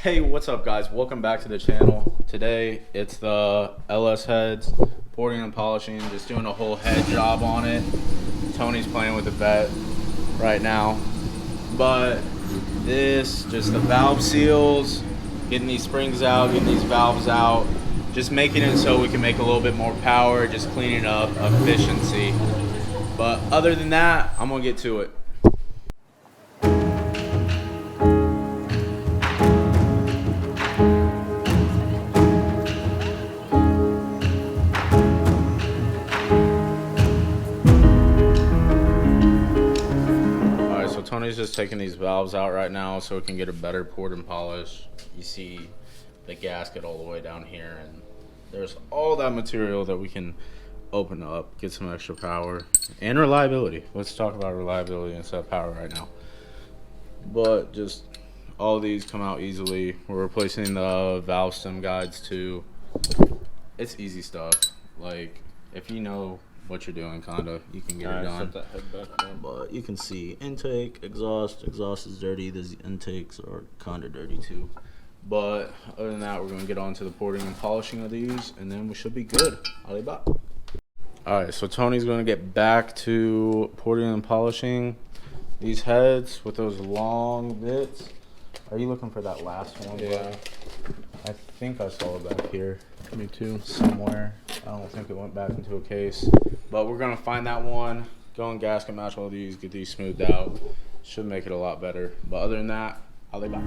Hey, what's up guys? Welcome back to the channel. Today it's the LS heads, porting and polishing, just doing a whole head job on it. Tony's playing with the vet right now. But this, just the valve seals, getting these springs out, getting these valves out, just making it so we can make a little bit more power, just cleaning up efficiency. But other than that, I'm gonna get to it. Tony's just taking these valves out right now so we can get a better port and polish. You see the gasket all the way down here, and there's all that material that we can open up, get some extra power and reliability. Let's talk about reliability instead of power right now. But just all of these come out easily. We're replacing the valve stem guides too. It's easy stuff. Like, if you know what you're doing, kinda, you can get it done. But you can see intake, exhaust is dirty. These intakes are kinda dirty too. But other than that, we're gonna get on to the porting and polishing of these, and then we should be good. Alright, so Tony's gonna get back to porting and polishing these heads with those long bits. Are you looking for that last one? Yeah. I think I saw it back here. Me too. Somewhere. I don't think it went back into a case. But we're going to find that one, go and gasket match all these, get these smoothed out. Should make it a lot better. But other than that, I'll be back.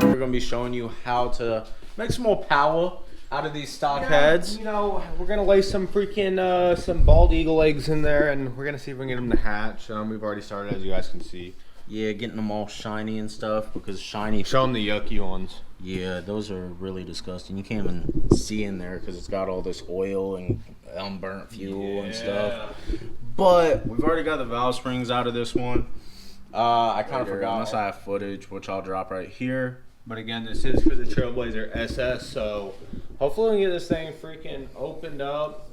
We're going to be showing you how to make some more power out of these stock heads. You know, we're gonna lay some freaking some bald eagle eggs in there, and we're gonna see if we can get them to hatch. We've already started, as you guys can see. Yeah, getting them all shiny and stuff, because shiny. Show them the yucky ones. Yeah, those are really disgusting. You can't even see in there because it's got all this oil and unburnt fuel and stuff. But we've already got the valve springs out of this one. I kind of forgot, unless I have footage, which I'll drop right here. But again, this is for the Trailblazer SS, so hopefully we can get this thing freaking opened up.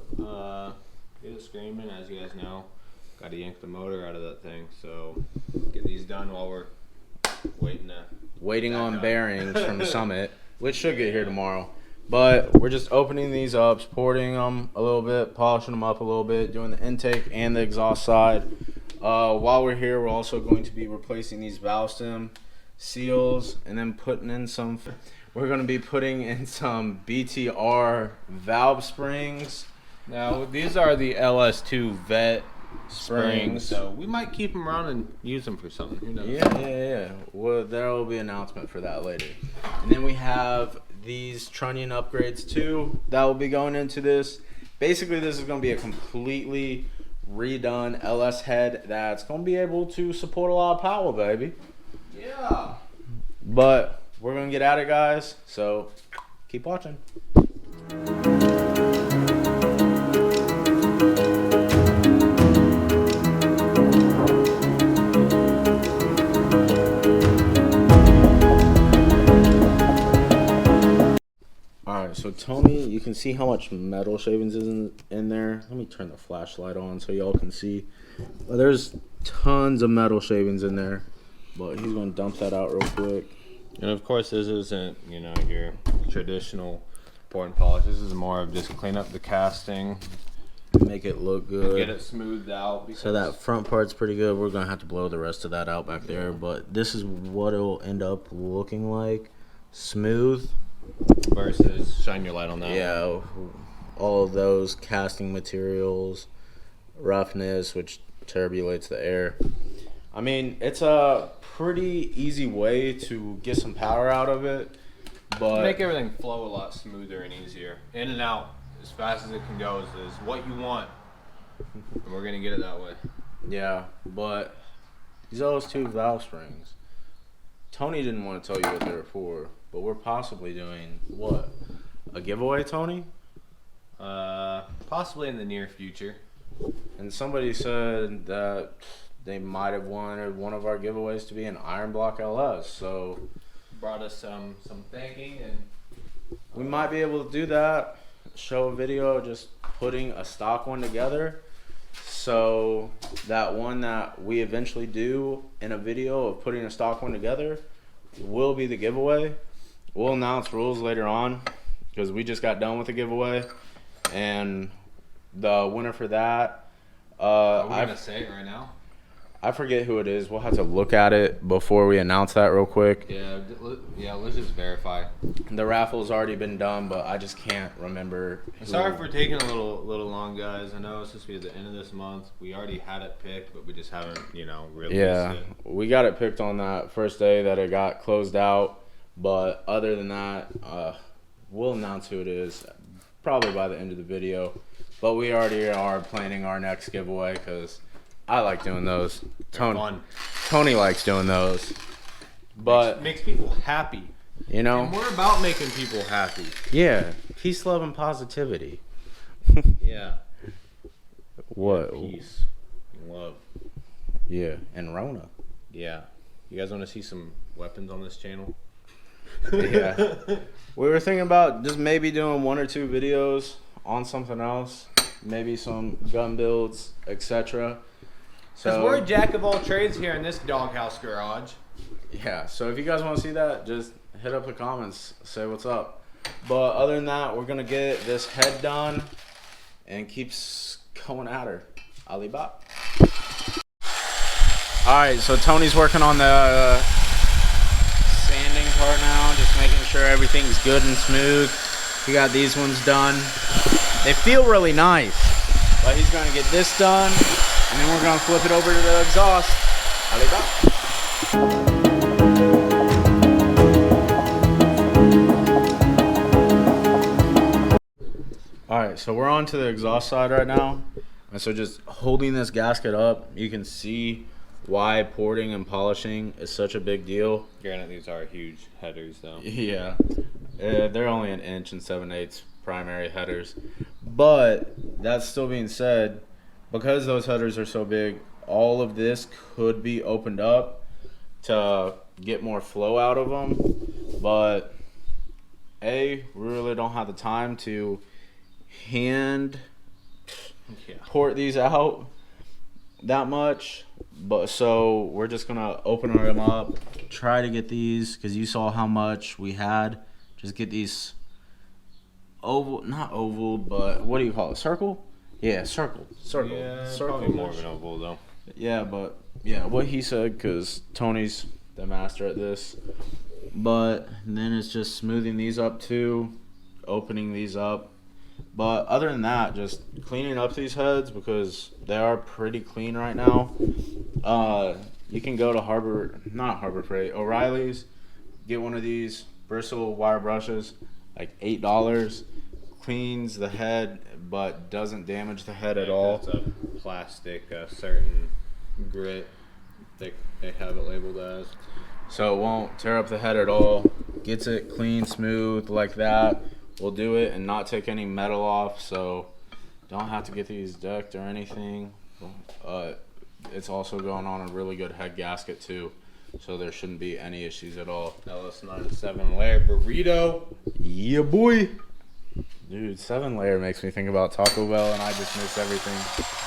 Get it screaming, as you guys know. Got to yank the motor out of that thing, so get these done while we're waiting on bearings from Summit, which should get here tomorrow. But we're just opening these up, porting them a little bit, polishing them up a little bit, doing the intake and the exhaust side. While we're here, we're also going to be replacing these valve stem seals, and then we're going to be putting in some BTR valve springs. Now these are the LS2 vet springs, so we might keep them around and use them for something. Who knows? Yeah. Well, there will be an announcement for that later. And then we have these trunnion upgrades too that will be going into this. Basically, this is going to be a completely redone LS head that's going to be able to support a lot of power, baby. Yeah. But we're going to get at it, guys. So keep watching. Alright, so Tony, you can see how much metal shavings is in there. Let me turn the flashlight on so y'all can see. Well, there's tons of metal shavings in there. But he's going to dump that out real quick. And of course, this isn't, you know, your traditional port and polish. This is more of just clean up the casting, make it look good, get it smoothed out. So that front part's pretty good. We're going to have to blow the rest of that out back there. But this is what it'll end up looking like. Smooth. Versus, shine your light on that. Yeah, one. All of those casting materials, roughness, which turbulates the air. I mean, it's a pretty easy way to get some power out of it, but make everything flow a lot smoother and easier. In and out as fast as it can go is what you want, and we're gonna get it that way. Yeah, but these LS2 valve springs, Tony didn't want to tell you what they were for, but we're possibly doing what? A giveaway, Tony? Possibly in the near future. And somebody said that they might have wanted one of our giveaways to be an Iron Block LS. So Brought us some thinking, and we might be able to do that. Show a video of just putting a stock one together. So that one that we eventually do in a video of putting a stock one together will be the giveaway. We'll announce rules later on because we just got done with the giveaway, and the winner for that, are we gonna say it right now? I forget who it is. We'll have to look at it before we announce that real quick. Yeah, let's just verify. The raffle's already been done, but I just can't remember. Sorry for taking a little long, guys. I know it's supposed to be at the end of this month. We already had it picked, but we just haven't, released it. We got it picked on that first day that it got closed out. But other than that, we'll announce who it is probably by the end of the video. But we already are planning our next giveaway because I like doing those. Tony likes doing those. But makes people happy. And we're about making people happy. Yeah. Peace, love, and positivity. Yeah. What? Peace. Love. Yeah. And Rona. Yeah. You guys want to see some weapons on this channel? Yeah. We were thinking about just maybe doing 1 or 2 videos on something else. Maybe some gun builds, etc. Because we're a jack of all trades here in this doghouse garage. Yeah, so if you guys want to see that, just hit up the comments, say what's up. But other than that, we're going to get this head done and keep going at her. Alibaba. Alright, so Tony's working on the sanding part now, just making sure everything's good and smooth. He got these ones done. They feel really nice, but he's going to get this done. And then we're going to flip it over to the exhaust. Alright, so we're on to the exhaust side right now. And so just holding this gasket up, you can see why porting and polishing is such a big deal. Granted, these are huge headers, though. Yeah. They're only 1 7/8 primary headers. But that still being said, because those headers are so big, all of this could be opened up to get more flow out of them. But we really don't have the time to hand port these out that much. But so we're just gonna open them up, try to get these, because you saw how much we had. Just get these not oval, but what do you call it? Circle? Yeah, circle. Yeah, circle. probably more of an oval, though. Yeah, but yeah, what he said, because Tony's the master at this. But then it's just smoothing these up too, opening these up. But other than that, just cleaning up these heads because they are pretty clean right now. You can go to O'Reilly's, get one of these bristle wire brushes, like $8. Cleans the head, but doesn't damage the head at all. It's a plastic, certain grit they have it labeled as. So it won't tear up the head at all. Gets it clean, smooth, like that. We'll do it and not take any metal off, so don't have to get these decked or anything. It's also going on a really good head gasket too, so there shouldn't be any issues at all. LS 7-layer burrito. Yeah, boy. Dude, 7-layer makes me think about Taco Bell, and I just miss everything.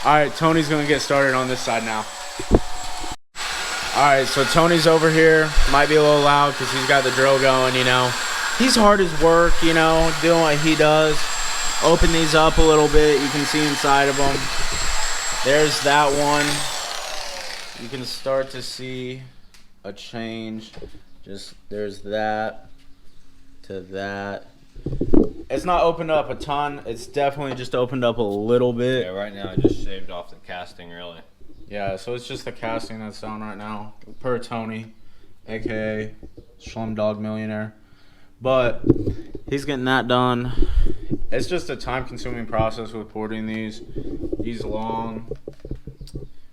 All right, Tony's going to get started on this side now. All right, so Tony's over here. Might be a little loud because he's got the drill going, He's hard as work, doing what he does. Open these up a little bit. You can see inside of them. There's that one. You can start to see a change. Just there's that to that. It's not opened up a ton. It's definitely just opened up a little bit. Yeah, right now I just shaved off the casting, really. Yeah, so it's just the casting that's down right now, per Tony, aka Slumdog Millionaire. But he's getting that done. It's just a time-consuming process with porting these. These long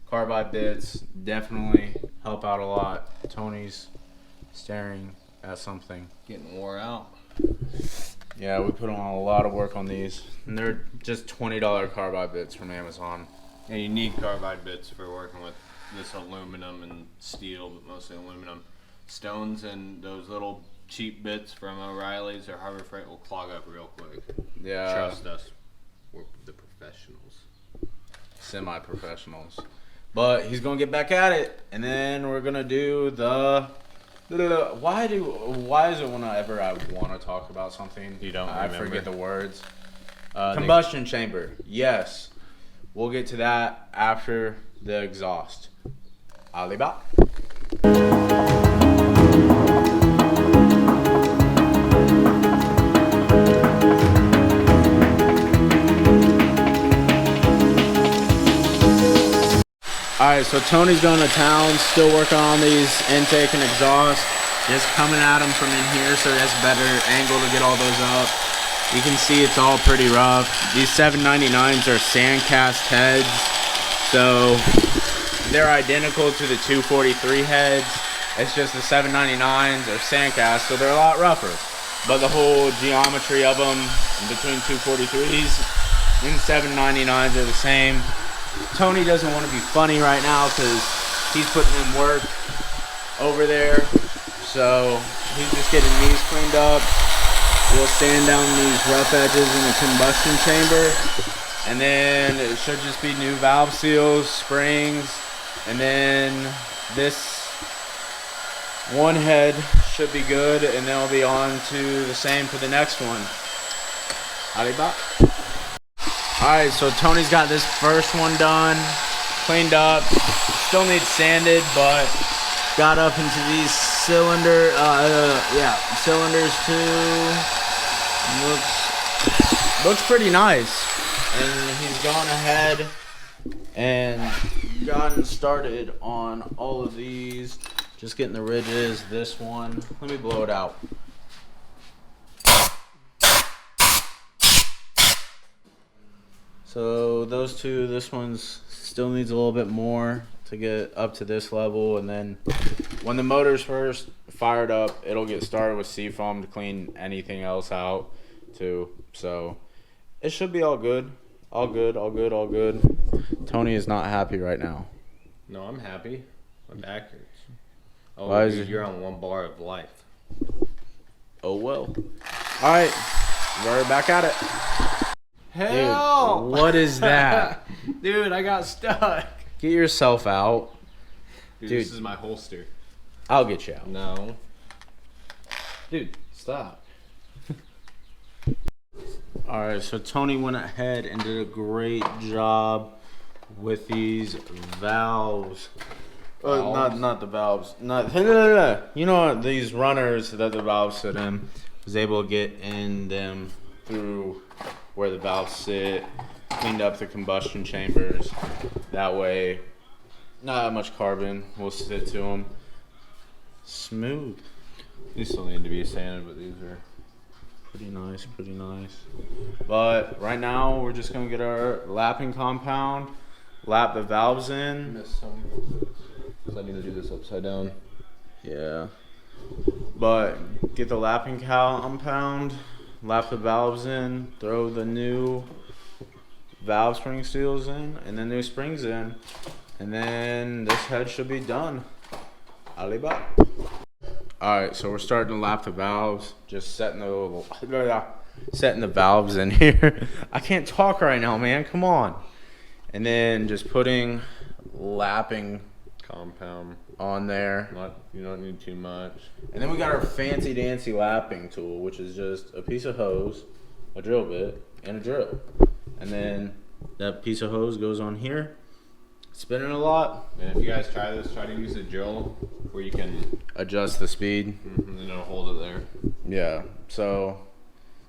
carbide bits definitely help out a lot. Tony's staring at something. Getting wore out. Yeah, we put on a lot of work on these. And they're just $20 carbide bits from Amazon. And you need carbide bits for working with this aluminum and steel, but mostly aluminum. Stones and those little cheap bits from O'Reilly's or Harbor Freight will clog up real quick. Yeah. Trust us. We're the professionals. Semi-professionals. But he's gonna get back at it, and then we're gonna do the. Why is it whenever I want to talk about something, You don't I remember? forget the words? Combustion chamber. Yes, we'll get to that after the exhaust. Alibaba. Alright, so Tony's going to town, still working on these intake and exhaust. Just coming at them from in here so he has a better angle to get all those up. You can see it's all pretty rough. These 799s are sand cast heads, so they're identical to the 243 heads. It's just the 799s are sand cast, so they're a lot rougher. But the whole geometry of them between 243s and 799s are the same. Tony doesn't want to be funny right now because he's putting in work over there. So he's just getting these cleaned up. We'll sand down these rough edges in the combustion chamber. And then it should just be new valve seals, springs. And then this one head should be good. And then we'll be on to the same for the next one. Alibaba. Alright, so Tony's got this first one done, cleaned up, still needs sanded, but got up into these cylinders too. Looks pretty nice. And he's gone ahead and gotten started on all of these, just getting the ridges. This one, let me blow it out. So those two, this one's still needs a little bit more to get up to this level, and then when the motor's first fired up, it'll get started with seafoam to clean anything else out too. So it should be all good. All good. Tony is not happy right now. No, I'm happy. My back hurts. Oh, Why is it? You're on one bar of life. Oh well. Alright, we're back at it. Hell! Dude, what is that? Dude, I got stuck. Get yourself out. Dude, Dude. this is my holster. I'll get you out. No. Dude, stop. Alright, so Tony went ahead and did a great job with these valves. Not the valves. You know these runners that the valves sit in. Was able to get in them through where the valves sit. Cleaned up the combustion chambers. That way, not that much carbon will sit to them. Smooth. These still need to be sanded, but these are Pretty nice. But right now, we're just gonna get our lapping compound, lap the valves in. missed some because I need to do this upside down. Yeah. But get the lapping compound, lap the valves in, throw the new valve spring seals in, and then new springs in. And then this head should be done. Alibaba. Alright, so we're starting to lap the valves, just setting the valves in here. I can't talk right now, man. Come on. And then just putting lapping Compound. on there. You don't need too much. And then we got our fancy dancy lapping tool, which is just a piece of hose, a drill bit, and a drill. And then that piece of hose goes on here, spinning a lot. And if you guys try this, try to use a drill where you can Adjust the speed. and then it'll hold it there. Yeah, so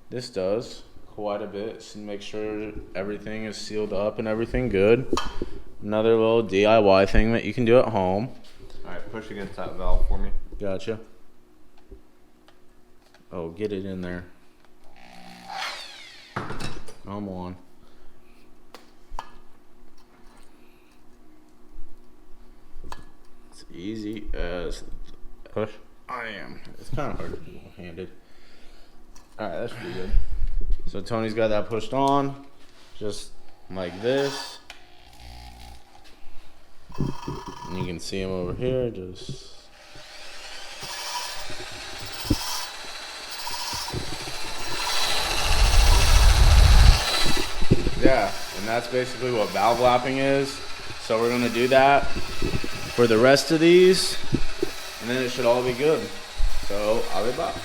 this does quite a bit to make sure everything is sealed up and everything good. Another little DIY thing that you can do at home. Alright, push against that valve for me. Gotcha. Oh, get it in there. Come on. It's easy as Push. I am. It's kind of hard to do one-handed. Alright, that should be good. So Tony's got that pushed on, just like this. And you can see them over here, just. Yeah, and that's basically what valve lapping is. So we're gonna do that for the rest of these, and then it should all be good. So, I'll be back.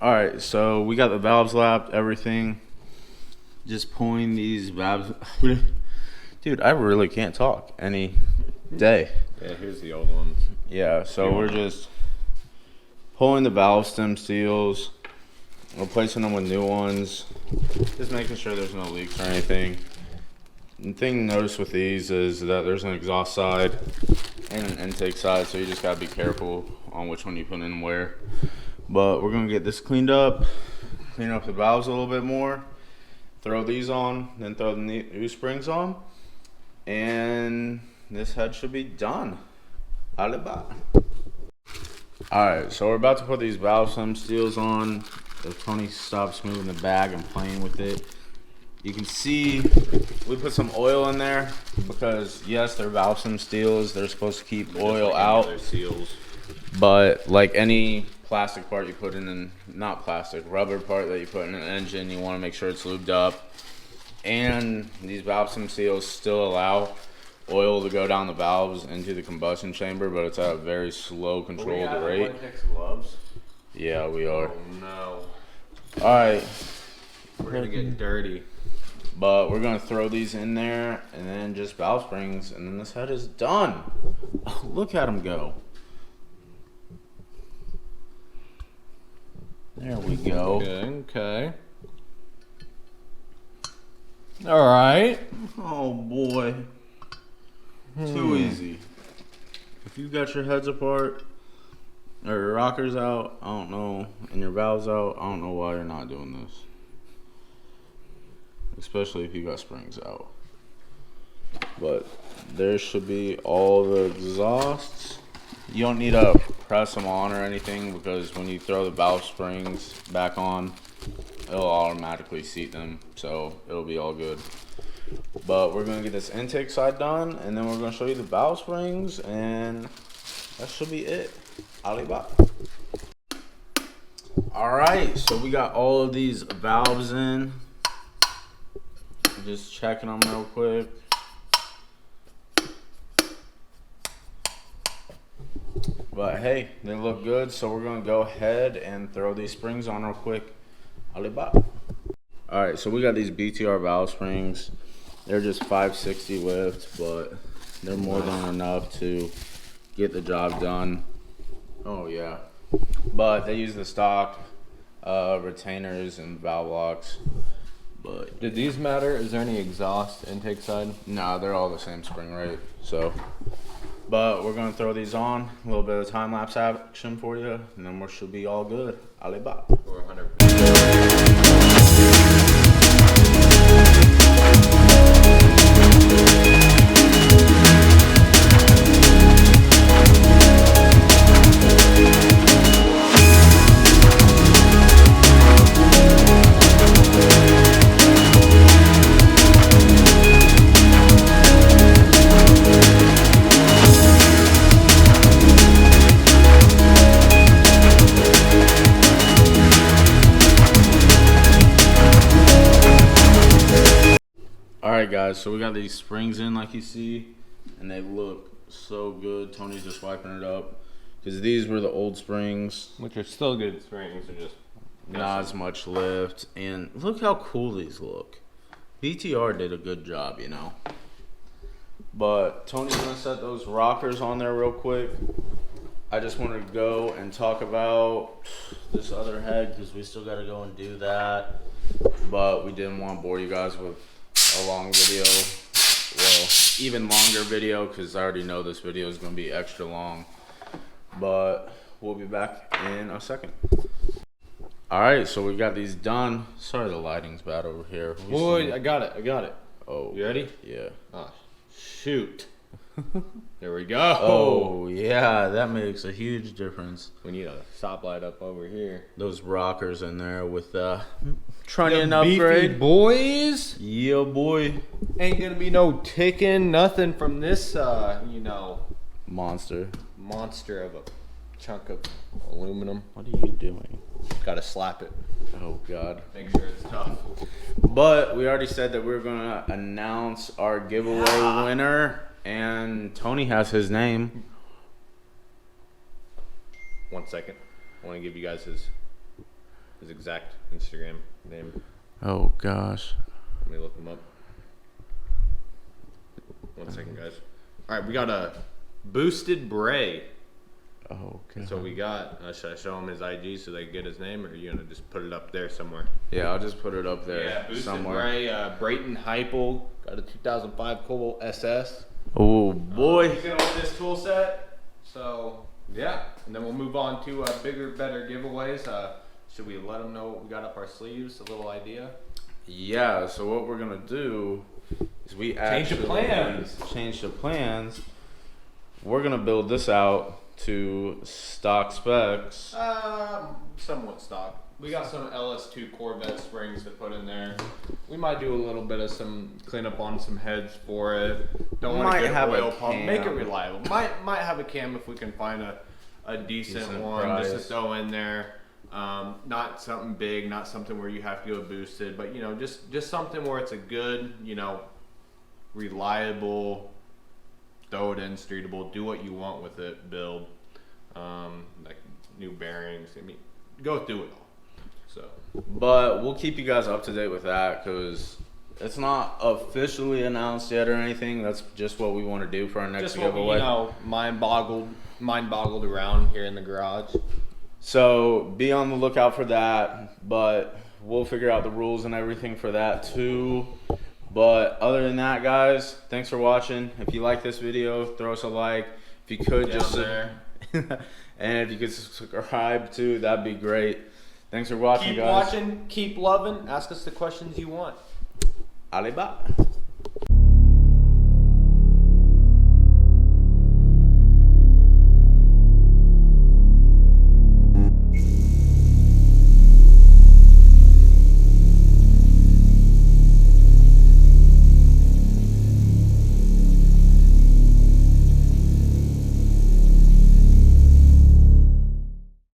Alright, so we got the valves lapped, everything. Just pulling these valves. Dude, I really can't talk any day. Yeah, here's the old ones. Yeah, so we're just pulling the valve stem seals, replacing them with new ones, just making sure there's no leaks or anything. The thing to notice with these is that there's an exhaust side and an intake side, so you just gotta be careful on which one you put in where. But we're gonna get this cleaned up, clean up the valves a little bit more, throw these on, then throw the new springs on, and this head should be done. Alright, so we're about to put these valve stem seals on. If Tony stops moving the bag and playing with it, you can see we put some oil in there because yes, they're valve stem seals. They're supposed to keep oil out. Seals. But like any plastic part you put in, not plastic, rubber part that you put in an engine, you want to make sure it's lubed up. And these valve stem seals still allow oil to go down the valves into the combustion chamber, but it's at a very slow, controlled rate. Gloves? Yeah, we are. Oh no. Alright. We're gonna get dirty. But we're gonna throw these in there and then just valve springs, and then this head is done. Oh, look at them go. There we go. Okay. All right. Oh boy. Too easy. If you got your heads apart or your rockers out, I don't know, and your valves out, I don't know why you're not doing this. Especially if you got springs out. But there should be all the exhausts. You don't need to press them on or anything because when you throw the valve springs back on, it'll automatically seat them, so it'll be all good. But we're gonna get this intake side done, and then we're gonna show you the valve springs, and that should be it. Alibaba. Alright, so we got all of these valves in. Just checking them real quick. But hey, they look good, so we're gonna go ahead and throw these springs on real quick. Alibaba. Alright, so we got these BTR valve springs. They're just 560 lift, but they're more than enough to get the job done. Oh yeah. But they use the stock retainers and valve locks. But Did these matter? Is there any exhaust intake side? nah, they're all the same spring rate. So, but we're gonna throw these on, a little bit of time lapse action for you, and then we should be all good. Alibaba. Or 100%. Alright guys, so we got these springs in like you see, and they look so good. Tony's just wiping it up because these were the old springs, Which are still good springs, they're just not as much lift, and look how cool these look. BTR did a good job, you know. But Tony's gonna set those rockers on there real quick. I just wanted to go and talk about this other head because we still got to go and do that, but we didn't want to bore you guys with a long video. Well, even longer video, because I already know this video is going to be extra long. But we'll be back in a second. Alright, so we got these done. Sorry the lighting's bad over here. Boy, I got it. Oh. You ready? Yeah. Oh, shoot. There we go. Oh, yeah, that makes a huge difference. We need a stoplight up over here. Those rockers in there with Trunnion Them beefy upgrade. boys. Yeah, boy. Ain't gonna be no ticking, nothing from this, Monster. monster of a chunk of aluminum. What are you doing? Gotta slap it. Oh, God. Make sure it's tough. But we already said that we were going to announce our giveaway winner. And Tony has his name. 1 second. I want to give you guys his exact Instagram name. Oh, gosh. Let me look him up. 1 second, guys. All right, we got a Boosted Bray. Oh, God. So we got, should I show him his IG so they can get his name, or are you going to just put it up there somewhere? Yeah, I'll just put it up there Yeah, Boosted somewhere. Bray, Brayton Heupel, got a 2005 Cobalt SS. Oh, boy. He's going to win this tool set. So, yeah. And then we'll move on to bigger, better giveaways. Should we let them know what we got up our sleeves? A little idea? Yeah, so what we're going to do is we Change the plans. Change the plans. We're going to build this out to stock specs. Somewhat stock. We got some LS2 Corvette springs to put in there. We might do a little bit of some cleanup on some heads for it. Don't want to get an oil pump. Make it reliable. Might have a cam if we can find a decent one price. just to throw in there. Not something big, not something where you have to go boosted, but just something where it's a good, reliable, throw it in, streetable, do what you want with it, build, like new bearings. I mean, go through it all. So, But we'll keep you guys up to date with that because it's not officially announced yet or anything. That's just what we want to do for our next just what giveaway. we, mind boggled around here in the garage. So be on the lookout for that, but we'll figure out the rules and everything for that too. But other than that, guys, thanks for watching. If you like this video, throw us a like. If you could just there. and if you could subscribe too, that'd be great. Thanks for watching, Keep guys. watching, keep loving, ask us the questions you want. Alibaba.